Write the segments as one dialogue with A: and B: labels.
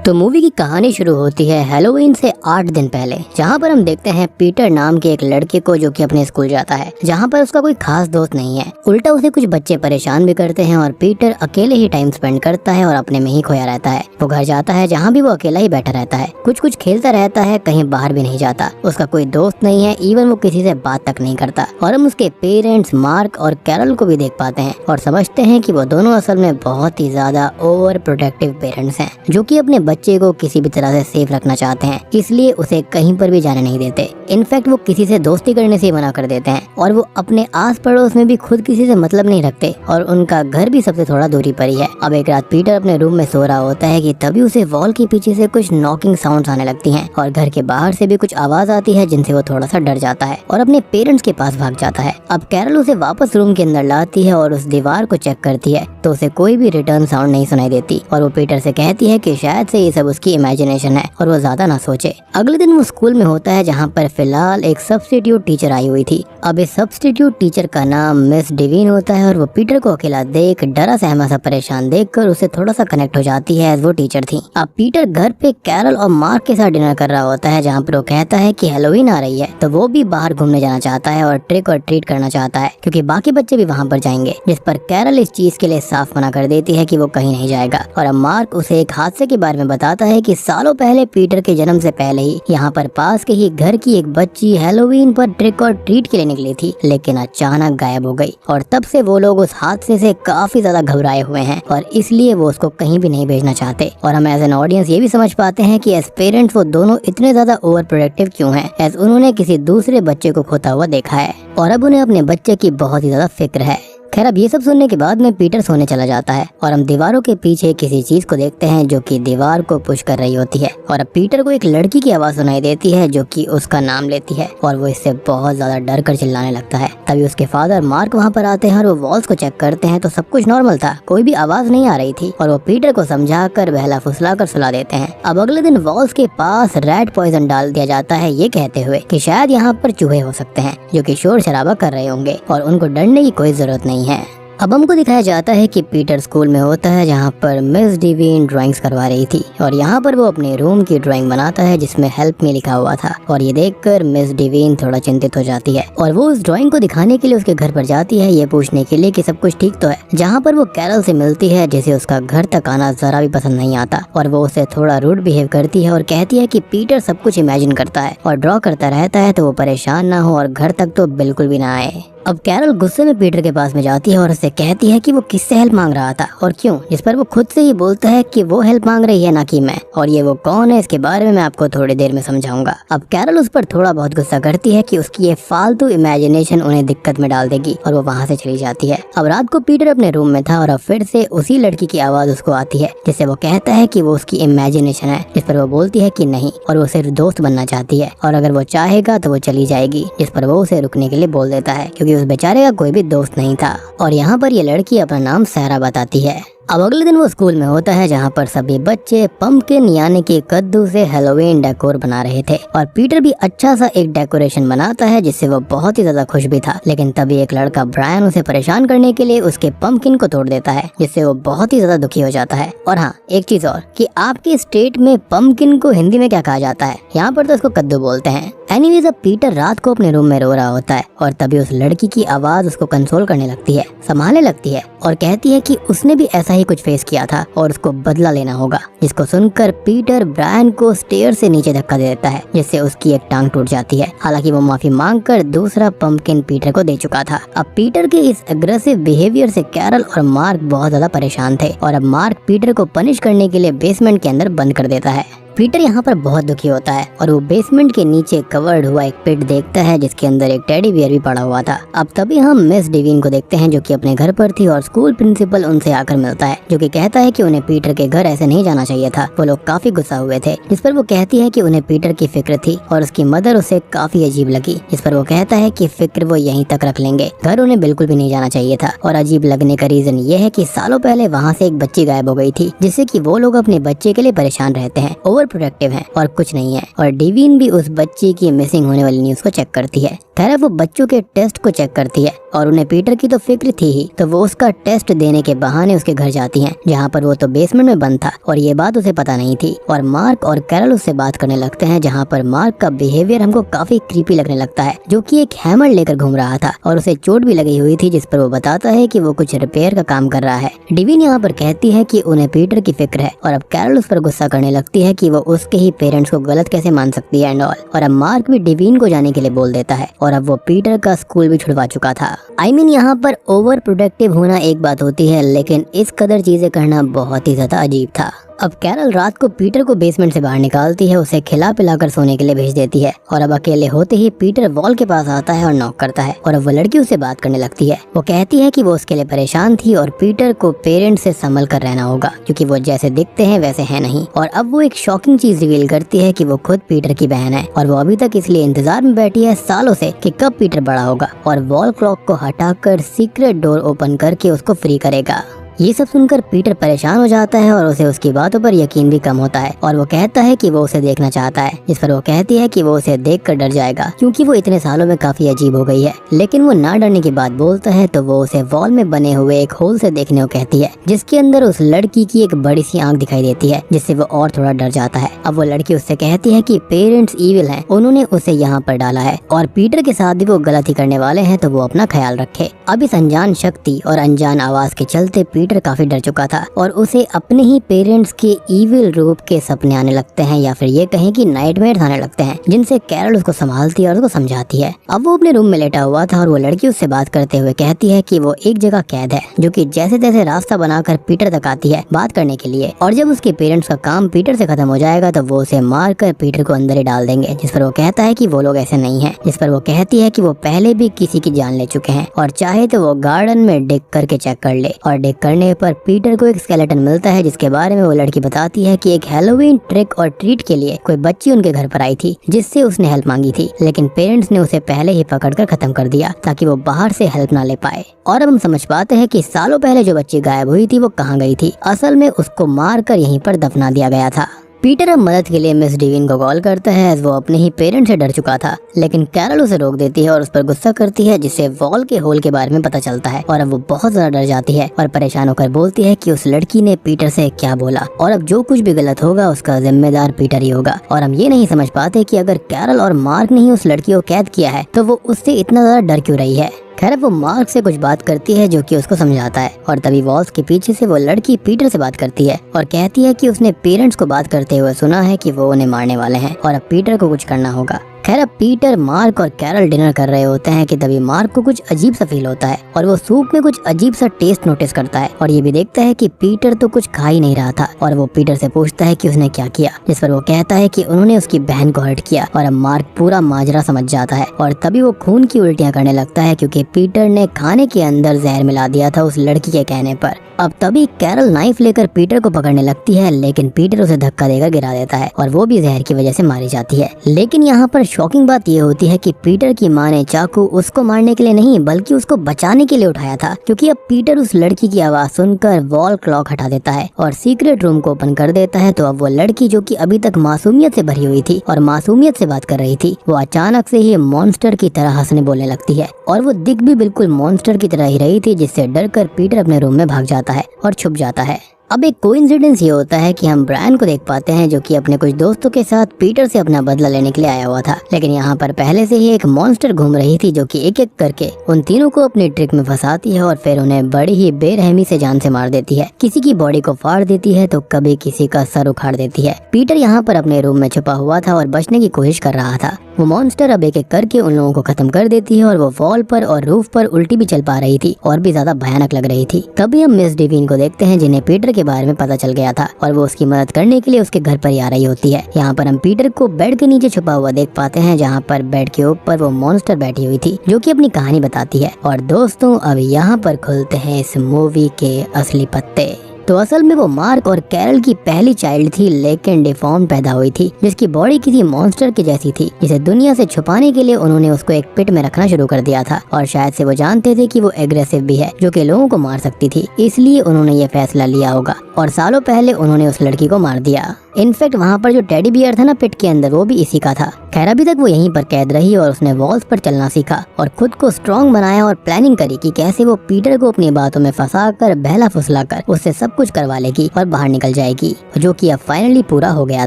A: तो मूवी की कहानी शुरू होती है हैलोवीन से 8 दिन पहले, जहाँ पर हम देखते हैं पीटर नाम के एक लड़के को जो कि अपने स्कूल जाता है, जहाँ पर उसका कोई खास दोस्त नहीं है। उल्टा उसे कुछ बच्चे परेशान भी करते हैं और पीटर अकेले ही टाइम स्पेंड करता है और अपने में ही खोया रहता है। वो घर जाता है जहाँ भी वो अकेला ही बैठा रहता है, कुछ खेलता रहता है, कहीं बाहर भी नहीं जाता। उसका कोई दोस्त नहीं है, इवन वो किसी से बात तक नहीं करता। और हम उसके पेरेंट्स मार्क और कैरल को भी देख पाते हैं और समझते हैं कि वो दोनों असल में बहुत ही ज्यादा ओवर प्रोटेक्टिव पेरेंट्स हैं, जो कि अपने बच्चे को किसी भी तरह से सेफ रखना चाहते हैं, इसलिए उसे कहीं पर भी जाने नहीं देते। इनफैक्ट वो किसी से दोस्ती करने से मना कर देते हैं और वो अपने आस पड़ोस में भी खुद किसी से मतलब नहीं रखते और उनका घर भी सबसे थोड़ा दूरी पर ही है। अब एक रात पीटर अपने रूम में सो रहा होता है कि तभी उसे वॉल के पीछे से कुछ नॉकिंग साउंड्स आने लगती हैं और घर के बाहर से भी कुछ आवाज आती है, जिनसे वो थोड़ा सा डर जाता है और अपने पेरेंट्स के पास भाग जाता है। अब कैरल उसे वापस रूम के अंदर लाती है और उस दीवार को चेक करती है तो उसे कोई भी रिटर्न साउंड नहीं सुनाई देती और वो पीटर से कहती है कि शायद से ये सब उसकी इमेजिनेशन है और वो ज्यादा ना सोचे। अगले दिन वो स्कूल में होता है, जहाँ पर फिलहाल एक सब्स्टिट्यूट टीचर आई हुई थी। अब इस सब्स्टिट्यूट टीचर का नाम मिस डिवीन होता है और वो पीटर को अकेला देख डरा सहमा सा परेशान देखकर उसे थोड़ा सा कनेक्ट हो जाती है, वो टीचर थी। अब पीटर घर पे कैरल और मार्क के साथ डिनर कर रहा होता है, जहाँ पर वो कहता है कि हैलोवीन आ रही है, तो वो भी बाहर घूमने जाना चाहता है और ट्रिक और ट्रीट करना चाहता है, क्योंकि बाकी बच्चे भी वहाँ पर जाएंगे। जिस पर कैरल इस चीज के लिए साफ मना कर देती है कि वो कहीं नहीं जाएगा। और अब मार्क उसे एक हादसे के बारे में बताता है कि सालों पहले पीटर के जन्म से पहले ही यहाँ पर पास के ही घर की एक बच्ची हैलोवीन पर ट्रिक और ट्रीट के लिए निकली थी, लेकिन अचानक गायब हो गई और तब से वो लोग उस हादसे से काफी ज्यादा घबराए हुए हैं और इसलिए वो उसको कहीं भी नहीं भेजना चाहते। और हम एज एन ऑडियंस ये भी समझ पाते हैं कि एज पेरेंट्स वो दोनों इतने ज्यादा ओवर प्रोटेक्टिव क्यों हैं, एज उन्होंने किसी दूसरे बच्चे को खोता हुआ देखा है और अब उन्हें अपने बच्चे की बहुत ही ज्यादा फिक्र है। खैर, अब ये सब सुनने के बाद में पीटर सोने चला जाता है और हम दीवारों के पीछे किसी चीज को देखते हैं जो कि दीवार को पुश कर रही होती है और अब पीटर को एक लड़की की आवाज सुनाई देती है जो कि उसका नाम लेती है और वो इससे बहुत ज्यादा डर कर चिल्लाने लगता है। तभी उसके फादर मार्क वहाँ पर आते हैं और वो वॉल्स को चेक करते हैं तो सब कुछ नॉर्मल था, कोई भी आवाज नहीं आ रही थी और वो पीटर को समझा कर बहला फुसला कर सुला देते हैं। अब अगले दिन वॉल्स के पास रेड पॉइजन डाल दिया जाता है, ये कहते हुए कि शायद यहाँ पर चूहे हो सकते हैं जो कि शोर शराबा कर रहे होंगे और उनको डरने की कोई जरूरत नहीं है। अब हमको दिखाया जाता है कि पीटर स्कूल में होता है, जहाँ पर मिस डिवीन ड्राइंग्स करवा रही थी और यहाँ पर वो अपने रूम की ड्राइंग बनाता है जिसमें हेल्प मी लिखा हुआ था और ये देखकर मिस डिवीन थोड़ा चिंतित हो जाती है और वो उस ड्राइंग को दिखाने के लिए उसके घर पर जाती है, ये पूछने के लिए कि सब कुछ ठीक तो है। जहाँ पर वो कैरल से मिलती है जिसे उसका घर तक आना जरा भी पसंद नहीं आता और वो उसे थोड़ा रूड बिहेव करती है और कहती है कि पीटर सब कुछ इमेजिन करता है और ड्रॉ करता रहता है तो वो परेशान ना हो और घर तक तो बिल्कुल भी ना आए। अब कैरल गुस्से में पीटर के पास में जाती है और उससे कहती है कि वो किससे हेल्प मांग रहा था और क्यों, जिस पर वो खुद से ही बोलता है कि वो हेल्प मांग रही है ना कि मैं, और ये वो कौन है इसके बारे में मैं आपको थोड़ी देर में समझाऊंगा। अब कैरल उस पर थोड़ा बहुत गुस्सा करती है कि उसकी ये फालतू इमेजिनेशन उन्हें दिक्कत में डाल देगी और वो वहाँ से चली जाती है। अब रात को पीटर अपने रूम में था और अब फिर से उसी लड़की की आवाज उसको आती है जिससे वो कहता है कि वो उसकी इमेजिनेशन है, जिस पर वो बोलती है कि नहीं और वो सिर्फ दोस्त बनना चाहती है और अगर वो चाहेगा तो वो चली जाएगी, जिस पर वो उसे रुकने के लिए बोल देता है क्योंकि उस बेचारे का कोई भी दोस्त नहीं था। और यहाँ पर ये लड़की अपना नाम सारा बताती है। अब अगले दिन वो स्कूल में होता है, जहाँ पर सभी बच्चे पंपकिन यानी कि कद्दू से हैलोवीन डेकोर बना रहे थे और पीटर भी अच्छा सा एक डेकोरेशन बनाता है जिससे वो बहुत ही ज्यादा खुश भी था। लेकिन तभी एक लड़का ब्रायन उसे परेशान करने के लिए उसके पंपकिन को तोड़ देता है, जिससे वो बहुत ही ज्यादा दुखी हो जाता है। और हाँ, एक चीज और कि आपके स्टेट में पंपकिन को हिंदी में क्या कहा जाता है? यहाँ पर तो उसको कद्दू बोलते हैं। एनीवेज, अब पीटर रात को अपने रूम में रो रहा होता है और तभी उस लड़की की आवाज उसको कंसोल करने लगती है, संभालने लगती है और कहती है कि उसने भी ऐसा ही कुछ फेस किया था और उसको बदला लेना होगा। जिसको सुनकर पीटर ब्रायन को स्टेयर से नीचे धक्का दे देता है, जिससे उसकी एक टांग टूट जाती है। हालांकि वो माफी मांगकर दूसरा पंपकिन पीटर को दे चुका था। अब पीटर के इस अग्रेसिव बिहेवियर से कैरल और मार्क बहुत ज्यादा परेशान थे और अब मार्क पीटर को पनिश करने के लिए बेसमेंट के अंदर बंद कर देता है। पीटर यहाँ पर बहुत दुखी होता है और वो बेसमेंट के नीचे कवर्ड हुआ एक पिट देखता है जिसके अंदर एक टेडी बियर भी पड़ा हुआ था। अब तभी हम मिस डिवीन को देखते हैं जो कि अपने घर पर थी और स्कूल प्रिंसिपल उनसे आकर मिलता है, जो कि कहता है कि उन्हें पीटर के घर ऐसे नहीं जाना चाहिए था। वो लोग काफी गुस्सा हुए थे, जिस पर वो कहती है कि उन्हें पीटर की फिक्र थी और उसकी मदर उसे काफी अजीब लगी, जिस पर वो कहता है कि फिक्र वो यहीं तक रख लेंगे, घर उन्हें बिल्कुल भी नहीं जाना चाहिए था। और अजीब लगने का रीजन ये है कि सालों पहले वहाँ से एक बच्ची गायब हो गई थी, जिससे कि वो लोग अपने बच्चे के लिए परेशान रहते हैं। ओवर ओवर प्रोटेक्टिव हैं और कुछ नहीं है। और डिवीन भी उस बच्चे की मिसिंग होने वाली न्यूज को चेक करती है। खैर वो बच्चों के टेस्ट को चेक करती है और उन्हें पीटर की तो फिक्र थी ही, तो वो उसका टेस्ट देने के बहाने उसके घर जाती हैं, जहाँ पर वो तो बेसमेंट में बंद था और ये बात उसे पता नहीं थी। और मार्क और कैरल उससे बात करने लगते हैं, जहाँ पर मार्क का बिहेवियर हमको काफी क्रीपी लगने लगता है, जो कि एक हैमर लेकर घूम रहा था और उसे चोट भी लगी हुई थी, जिस पर वो बताता है कि वो कुछ रिपेयर का काम कर रहा है। डिवीन यहाँ पर कहती है कि उन्हें पीटर की फिक्र है और अब कैरल उस पर गुस्सा करने लगती है कि वो उसके ही पेरेंट्स को गलत कैसे मान सकती है एंड ऑल। और अब मार्क भी डिवीन को जाने के लिए बोल देता है और अब वो पीटर का स्कूल भी छुड़वा चुका था। यहाँ पर ओवर प्रोटेक्टिव होना एक बात होती है, लेकिन इस कदर चीजें करना बहुत ही ज्यादा अजीब था। अब कैरल रात को पीटर को बेसमेंट से बाहर निकालती है, उसे खिला पिलाकर सोने के लिए भेज देती है और अब अकेले होते ही पीटर वॉल के पास आता है और नॉक करता है और अब वो लड़की उससे बात करने लगती है। वो कहती है कि वो उसके लिए परेशान थी और पीटर को पेरेंट्स से संभल कर रहना होगा, क्योंकि वो जैसे दिखते हैं वैसे हैं नहीं। और अब वो एक शॉकिंग चीज रिवील करती है कि वो खुद पीटर की बहन है और वो अभी तक इसलिए इंतजार में बैठी है सालों से कि कब पीटर बड़ा होगा और वॉल क्लॉक को हटाकर सीक्रेट डोर ओपन करके उसको फ्री करेगा। ये सब सुनकर पीटर परेशान हो जाता है और उसे उसकी बातों पर यकीन भी कम होता है और वो कहता है कि वो उसे देखना चाहता है, जिस पर वो कहती है कि वो उसे देखकर डर जाएगा, क्योंकि वो इतने सालों में काफी अजीब हो गई है। लेकिन वो ना डरने की बात बोलता है तो वो उसे वॉल में बने हुए एक होल से देखने को कहती है, जिसके अंदर उस लड़की की एक बड़ी सी आंख दिखाई देती है, जिससे वो और थोड़ा डर जाता है। अब वो लड़की उससे कहती है कि पेरेंट्स ईविल हैं, उन्होंने उसे यहाँ पर डाला है और पीटर के साथ भी वो गलती करने वाले हैं, तो वो अपना ख्याल रखे। अब इस अनजान शक्ति और अनजान आवाज के चलते पीटर काफी डर चुका था और उसे अपने ही पेरेंट्स के ईविल रूप के सपने आने लगते हैं, या फिर ये कहें कि नाइटमेयर्स आने लगते हैं, जिनसे कैरल उसको संभालती है और उसको समझाती है। अब वो अपने रूम में लेटा हुआ था और वो लड़की उससे बात करते हुए कहती है कि वो एक जगह कैद है, जो कि जैसे तैसे रास्ता बनाकर पीटर तक आती है बात करने के लिए। और जब उसके पेरेंट्स का काम पीटर से खत्म हो जाएगा तो वो उसे मार कर पीटर को अंदर ही डाल देंगे, जिस पर वो कहता है कि वो लोग ऐसे नहीं है, जिस पर वो कहती है कि वो पहले भी किसी की जान ले चुके हैं और चाहे तो वो गार्डन में डिग करके चेक कर ले। और डिग करने पर पीटर को एक स्केलेटन मिलता है, जिसके बारे में वो लड़की बताती है कि एक हैलोवीन ट्रिक और ट्रीट के लिए कोई बच्ची उनके घर पर आई थी, जिससे उसने हेल्प मांगी थी, लेकिन पेरेंट्स ने उसे पहले ही पकड़कर खत्म कर दिया ताकि वो बाहर से हेल्प ना ले पाए। और अब हम समझ पाते हैं कि सालों पहले जो बच्ची गायब हुई थी वो कहाँ गई थी। असल में उसको मार कर यहीं पर दफना दिया गया था। पीटर अब मदद के लिए मिस डिवीन को कॉल करता है, वो अपने ही पेरेंट्स से डर चुका था, लेकिन कैरल उसे रोक देती है और उस पर गुस्सा करती है, जिससे वॉल के होल के बारे में पता चलता है। और अब वो बहुत ज्यादा डर जाती है और परेशान होकर बोलती है कि उस लड़की ने पीटर से क्या बोला और अब जो कुछ भी गलत होगा उसका जिम्मेदार पीटर ही होगा। और हम ये नहीं समझ पाते कि अगर कैरल और मार्क ने ही उस लड़की को कैद किया है तो वो उससे इतना ज्यादा डर क्यों रही है। खैर वो मार्क से कुछ बात करती है, जो कि उसको समझाता है और तभी वॉल्स के पीछे से वो लड़की पीटर से बात करती है और कहती है कि उसने पेरेंट्स को बात करते हुए सुना है कि वो उन्हें मारने वाले हैं और अब पीटर को कुछ करना होगा। खैर अब पीटर, मार्क और कैरल डिनर कर रहे होते हैं कि तभी मार्क को कुछ अजीब सा फील होता है और वो सूप में कुछ अजीब सा टेस्ट नोटिस करता है और ये भी देखता है कि पीटर तो कुछ खा ही नहीं रहा था। और वो पीटर से पूछता है कि उसने क्या किया, जिस पर वो कहता है कि उन्होंने उसकी बहन को हर्ट किया। और अब मार्क पूरा माजरा समझ जाता है और तभी वो खून की उल्टियां करने लगता है, क्योंकि पीटर ने खाने के अंदर जहर मिला दिया था उस लड़की के कहने पर। अब तभी कैरल नाइफ लेकर पीटर को पकड़ने लगती है, लेकिन पीटर उसे धक्का देकर गिरा देता है और वो भी जहर की वजह से मारी जाती है। लेकिन यहाँ पर शॉकिंग बात ये होती है कि पीटर की माँ ने चाकू उसको मारने के लिए नहीं बल्कि उसको बचाने के लिए उठाया था, क्योंकि अब पीटर उस लड़की की आवाज सुनकर वॉल क्लॉक हटा देता है और सीक्रेट रूम को ओपन कर देता है। तो अब वो लड़की, जो कि अभी तक मासूमियत से भरी हुई थी और मासूमियत से बात कर रही थी, वो अचानक से ही मॉन्स्टर की तरह हंसने बोलने लगती है और वो दिख भी बिल्कुल मॉन्स्टर की तरह ही रही थी, जिससे डरकर पीटर अपने रूम में भाग जाता है और छुप जाता है। अब एक कोइंसिडेंस ये होता है कि हम ब्रायन को देख पाते हैं, जो कि अपने कुछ दोस्तों के साथ पीटर से अपना बदला लेने के लिए आया हुआ था, लेकिन यहाँ पर पहले से ही एक मॉन्स्टर घूम रही थी, जो कि एक एक करके उन तीनों को अपनी ट्रिक में फंसाती है और फिर उन्हें बड़ी ही बेरहमी से जान से मार देती है। किसी की बॉडी को फाड़ देती है तो कभी किसी का सर उखाड़ देती है। पीटर यहाँ पर अपने रूम में छुपा हुआ था और बचने की कोशिश कर रहा था। वो मॉन्स्टर अब एक एक करके उन लोगों को खत्म कर देती है और वो वॉल पर और रूफ पर उल्टी भी चल पा रही थी और भी ज्यादा भयानक लग रही थी। तभी हम मिस डिवीन को देखते हैं, जिन्हें पीटर के बारे में पता चल गया था और वो उसकी मदद करने के लिए उसके घर पर ही आ रही होती है। यहाँ पर हम पीटर को बेड के नीचे छुपा हुआ देख पाते हैं, जहाँ पर बेड के ऊपर वो मॉन्स्टर बैठी हुई थी, जो कि अपनी कहानी बताती है। और दोस्तों, अब यहाँ पर खुलते हैं इस मूवी के असली पत्ते। तो असल में वो मार्क और कैरल की पहली चाइल्ड थी, लेकिन डिफॉर्म पैदा हुई थी, जिसकी बॉडी किसी मॉन्स्टर की जैसी थी, जिसे दुनिया से छुपाने के लिए उन्होंने उसको एक पिट में रखना शुरू कर दिया था। और शायद से वो जानते थे कि वो एग्रेसिव भी है, जो कि लोगों को मार सकती थी, इसलिए उन्होंने ये फैसला लिया होगा और सालों पहले उन्होंने उस लड़की को मार दिया। इनफैक्ट वहाँ पर जो टेडी बियर था ना पिट के अंदर, वो भी इसी का था। खैर अभी तक वो यहीं पर कैद रही और उसने वॉल्स पर चलना सीखा और खुद को स्ट्रॉन्ग बनाया और प्लानिंग करी कि कैसे वो पीटर को अपनी बातों में फंसा कर बहला फुसला कर उससे सब कुछ करवा लेगी और बाहर निकल जाएगी, जो कि अब फाइनली पूरा हो गया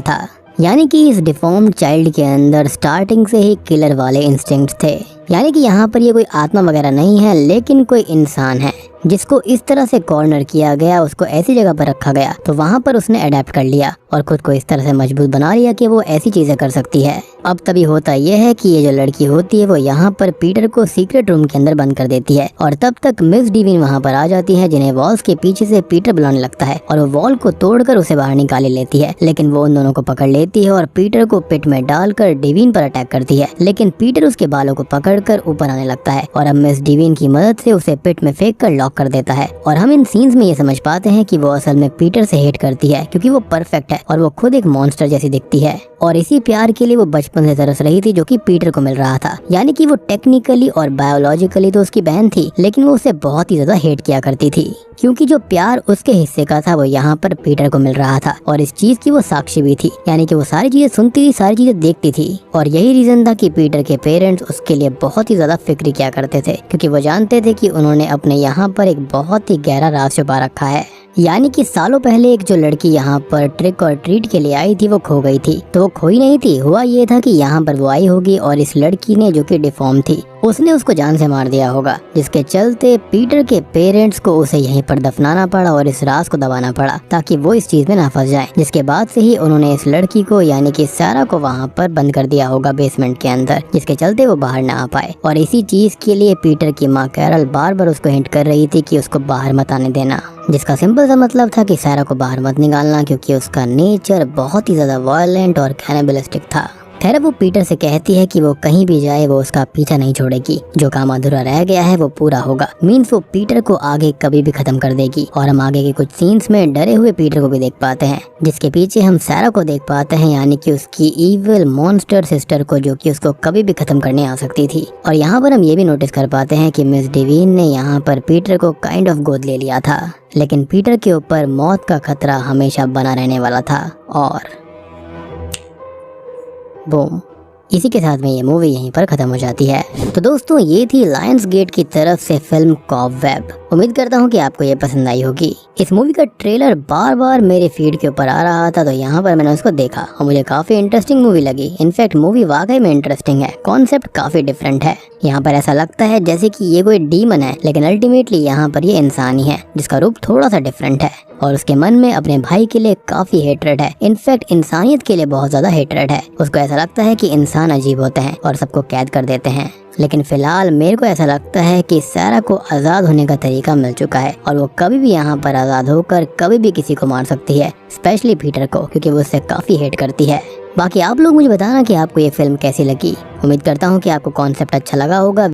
A: था। यानी कि इस डिफॉर्म्ड चाइल्ड के अंदर स्टार्टिंग से ही किलर वाले इंस्टिंक्ट्स थे। यानी कि यहाँ पर ये कोई आत्मा वगैरह नहीं है, लेकिन कोई इंसान है जिसको इस तरह से कॉर्नर किया गया, उसको ऐसी जगह पर रखा गया तो वहाँ पर उसने अडेप्ट कर लिया और खुद को इस तरह से मजबूत बना लिया कि वो ऐसी चीजें कर सकती है। अब तभी होता यह है कि ये जो लड़की होती है वो यहाँ पर पीटर को सीक्रेट रूम के अंदर बंद कर देती है और तब तक मिस डिवीन वहाँ पर आ जाती है, जिन्हें वॉल्स के पीछे से पीटर बुलाने लगता है और वो वॉल को तोड़कर उसे बाहर निकाल लेती है। लेकिन वो उन दोनों को पकड़ लेती है और पीटर को पिट में डालकर डिवीन पर अटैक करती है। लेकिन पीटर उसके बालों को पकड़कर ऊपर आने लगता है और अब मिस डिवीन की मदद से उसे पिट में फेंक कर लॉक कर देता है। और हम इन सीन्स में ये समझ पाते हैं कि वो असल में पीटर से हेट करती है, क्योंकि वो परफेक्ट है और वो खुद एक मॉन्स्टर जैसी दिखती है और इसी प्यार के लिए वो बचपन से तरस रही थी, जो कि पीटर को मिल रहा था। यानी कि वो टेक्निकली और बायोलॉजिकली तो उसकी बहन थी, लेकिन वो उसे बहुत ही ज्यादा हेट किया करती थी, क्योंकि जो प्यार उसके हिस्से का था वो यहाँ पर पीटर को मिल रहा था और इस चीज की वो साक्षी भी थी। यानी कि वो सारी चीजें सुनती थी, सारी चीजें देखती थी और यही रीजन था कि पीटर के पेरेंट्स उसके लिए बहुत ही ज्यादा फिक्री किया करते थे, क्योंकि वो जानते थे कि उन्होंने अपने यहाँ पर एक बहुत ही गहरा राज छुपा रखा है। यानी कि सालों पहले एक जो लड़की यहाँ पर ट्रिक और ट्रीट के लिए आई थी वो खो गई थी, तो वो खोई नहीं थी। हुआ ये था कि यहाँ पर वो आई होगी और इस लड़की ने, जो कि डिफॉर्म थी, उसने उसको जान से मार दिया होगा, जिसके चलते पीटर के पेरेंट्स को उसे यहीं पर दफनाना पड़ा और इस राज को दबाना पड़ा ताकि वो इस चीज में ना फंस जाए। जिसके बाद से ही उन्होंने इस लड़की को यानी कि सारा को वहाँ पर बंद कर दिया होगा बेसमेंट के अंदर, जिसके चलते वो बाहर ना आ पाए। और इसी चीज के लिए पीटर की माँ कैरल बार बार उसको हिंट कर रही थी कि उसको बाहर मत आने देना, जिसका सिंपल सा मतलब था कि सारा को बाहर मत निकालना, क्योंकि उसका नेचर बहुत ही ज्यादा वायलेंट और कैनिबलिस्टिक था। खैर वो पीटर से कहती है कि वो कहीं भी जाए वो उसका पीछा नहीं छोड़ेगी, जो काम अधूरा रह गया है वो पूरा होगा। मीन्स वो पीटर को आगे कभी भी खत्म कर देगी। और हम आगे के कुछ सीन्स में डरे हुए पीटर को भी देख पाते हैं, जिसके पीछे हम सारा को देख पाते हैं, यानी कि उसकी इविल मॉन्स्टर सिस्टर को, जो कि उसको कभी भी खत्म करने आ सकती थी। और यहाँ पर हम ये भी नोटिस कर पाते हैं कि मिस डिवीन ने यहाँ पर पीटर को काइंड ऑफ गोद ले लिया था, लेकिन पीटर के ऊपर मौत का खतरा हमेशा बना रहने वाला था। और बूम, इसी के साथ में ये मूवी यहीं पर खत्म हो जाती है। तो दोस्तों ये थी लायंस गेट की तरफ से फिल्म कॉबवेब। उम्मीद करता हूँ कि आपको ये पसंद आई होगी। इस मूवी का ट्रेलर बार बार मेरे फीड के ऊपर आ रहा था, तो यहाँ पर मैंने उसको देखा और मुझे काफी इंटरेस्टिंग मूवी लगी। इनफैक्ट मूवी वाकई में इंटरेस्टिंग है, कॉन्सेप्ट काफी डिफरेंट है। यहाँ पर ऐसा लगता है जैसे कि ये कोई डीमन है, लेकिन अल्टीमेटली यहाँ पर ये इंसान ही है, जिसका रूप थोड़ा सा डिफरेंट है और उसके मन में अपने भाई के लिए काफी हेट्रेड है। इनफैक्ट इंसानियत के लिए बहुत ज्यादा हेट्रेड है। उसको ऐसा लगता है कि इंसान अजीब होते हैं और सबको कैद कर देते हैं। लेकिन फिलहाल मेरे को ऐसा लगता है कि सारा को आजाद होने का तरीका मिल चुका है और वो कभी भी यहाँ पर आजाद होकर कभी भी किसी को मार सकती है, स्पेशली पीटर को, क्योंकि वो उससे काफी हेट करती है। बाकी आप लोग मुझे बताना कि आपको ये फिल्म कैसी लगी। उम्मीद करता हूँ कि आपको कॉन्सेप्ट अच्छा लगा होगा।